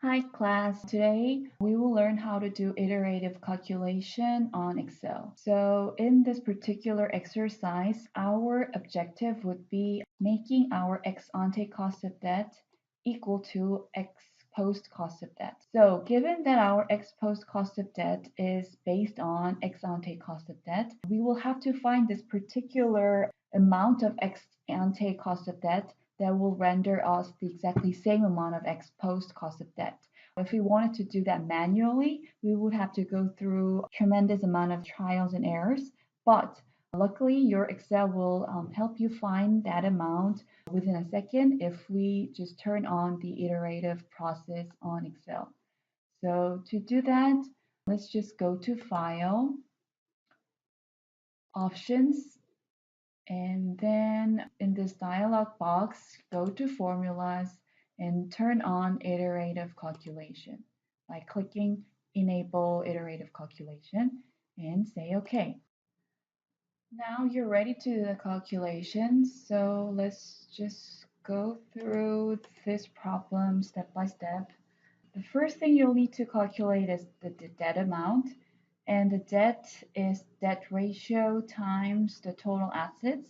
Hi class, today we will learn how to do iterative calculation on Excel. So in this particular exercise, our objective would be making our ex ante cost of debt equal to ex post cost of debt. So given that our ex post cost of debt is based on ex ante cost of debt, we will have to find this particular amount of ex ante cost of debt that will render us the exactly same amount of ex post cost of debt. If we wanted to do that manually, we would have to go through a tremendous amount of trials and errors. But luckily, your Excel will help you find that amount within a second if we just turn on the iterative process on Excel. So to do that, let's just go to File, Options, and then in this dialog box, go to Formulas and turn on Iterative Calculation by clicking Enable Iterative Calculation and say OK. Now you're ready to do the calculations, so let's just go through this problem step by step. The first thing you'll need to calculate is the debt amount, and the debt is debt ratio times the total assets.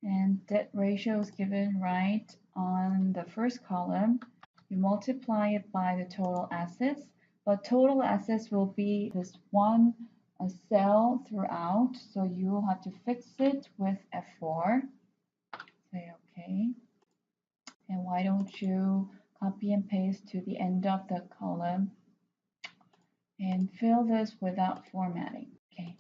And debt ratio is given right on the first column. You multiply it by the total assets, but total assets will be this one cell throughout, so you will have to fix it with F4. Say OK. And why don't you copy and paste to the end of the column and fill this without formatting. Okay.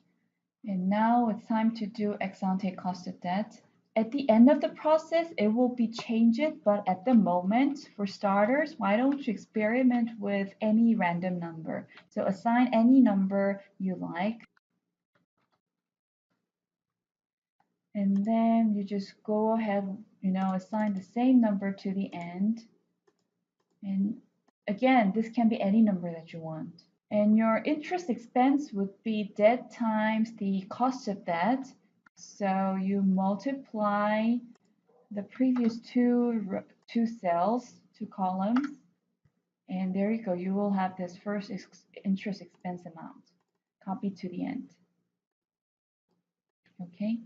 And now it's time to do ex ante cost of debt. At the end of the process, it will be changed, but at the moment, for starters, why don't you experiment with any random number? So assign any number you like, and then you just go ahead, assign the same number to the end. And again, this can be any number that you want. And your interest expense would be debt times the cost of debt. So you multiply the previous two cells, two columns, and there you go. You will have this first interest expense amount. Copy to the end. Okay.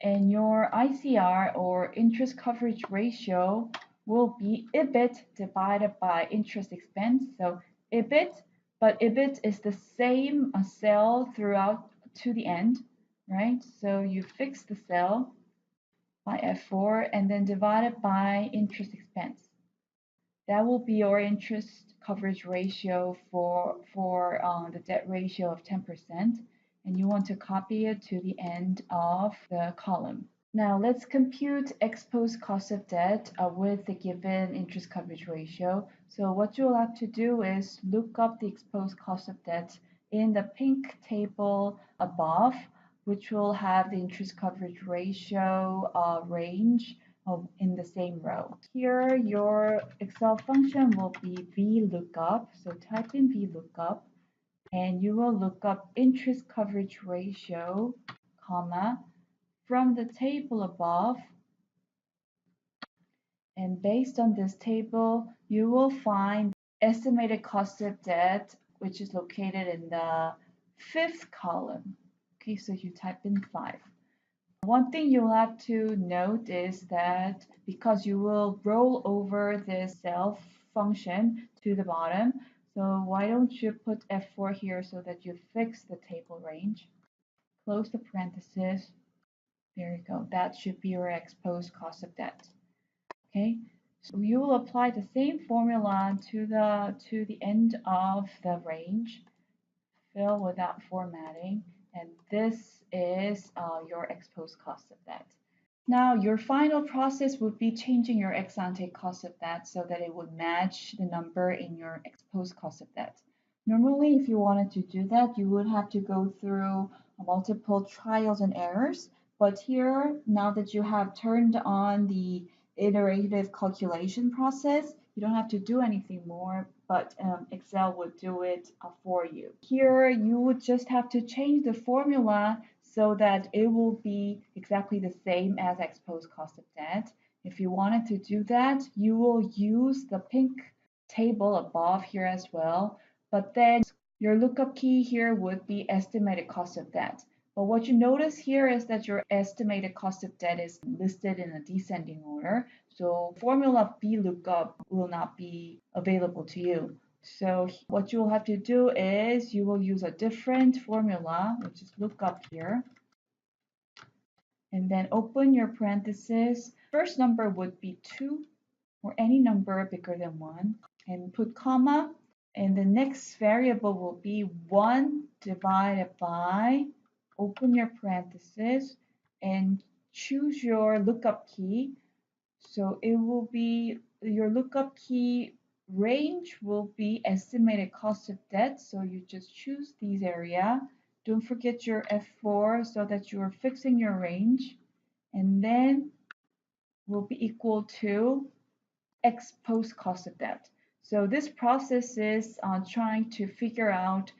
And your ICR or interest coverage ratio will be EBIT divided by interest expense. So EBIT, but EBIT is the same cell throughout to the end, right? So you fix the cell by F4 and then divide it by interest expense. That will be your interest coverage ratio for the debt ratio of 10%, and you want to copy it to the end of the column. Now let's compute ex post cost of debt with the given interest coverage ratio. So what you'll have to do is look up the ex post cost of debt in the pink table above, which will have the interest coverage ratio range in the same row. Here, your Excel function will be VLOOKUP. So type in VLOOKUP, and you will look up interest coverage ratio, comma, from the table above. And based on this table, you will find estimated cost of debt, which is located in the fifth column. Okay, so you type in 5. One thing you'll have to note is that because you will roll over this cell function to the bottom, so why don't you put F4 here so that you fix the table range. Close the parenthesis. There you go. That should be your ex post cost of debt. Okay, so you will apply the same formula to the end of the range. Fill without formatting, and this is your ex post cost of debt. Now, your final process would be changing your ex ante cost of debt so that it would match the number in your ex post cost of debt. Normally, if you wanted to do that, you would have to go through multiple trials and errors. But here, now that you have turned on the iterative calculation process, you don't have to do anything more, but Excel would do it for you. Here, you would just have to change the formula so that it will be exactly the same as ex post cost of debt. If you wanted to do that, you will use the pink table above here as well. But then your lookup key here would be estimated cost of debt. But what you notice here is that your estimated cost of debt is listed in a descending order. So formula VLOOKUP will not be available to you. So what you will have to do is you will use a different formula, which is lookup here, and then open your parentheses. First number would be 2 or any number bigger than 1, and put comma, and the next variable will be 1 divided by, open your parentheses, and choose your lookup key. So it will be, your lookup key range will be estimated cost of debt. So you just choose these area. Don't forget your F4 so that you are fixing your range. And then will be equal to ex post cost of debt. So this process is trying to figure out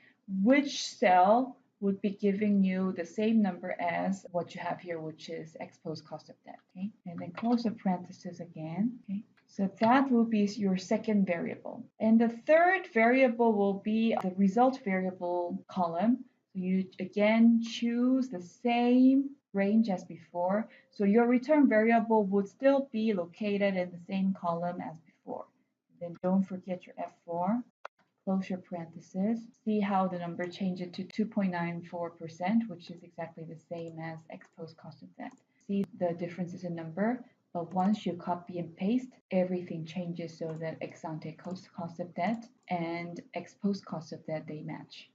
which cell would be giving you the same number as what you have here, which is ex post cost of debt. Okay, and then close the parentheses again. Okay, so that will be your second variable. And the third variable will be the result variable column. So you again choose the same range as before. So your return variable would still be located in the same column as before. Then don't forget your F4, close your parentheses. See how the number changes to 2.94%, which is exactly the same as ex post cost of debt. See the differences in number, but once you copy and paste, everything changes so that ex ante cost of debt and ex post cost of debt, they match.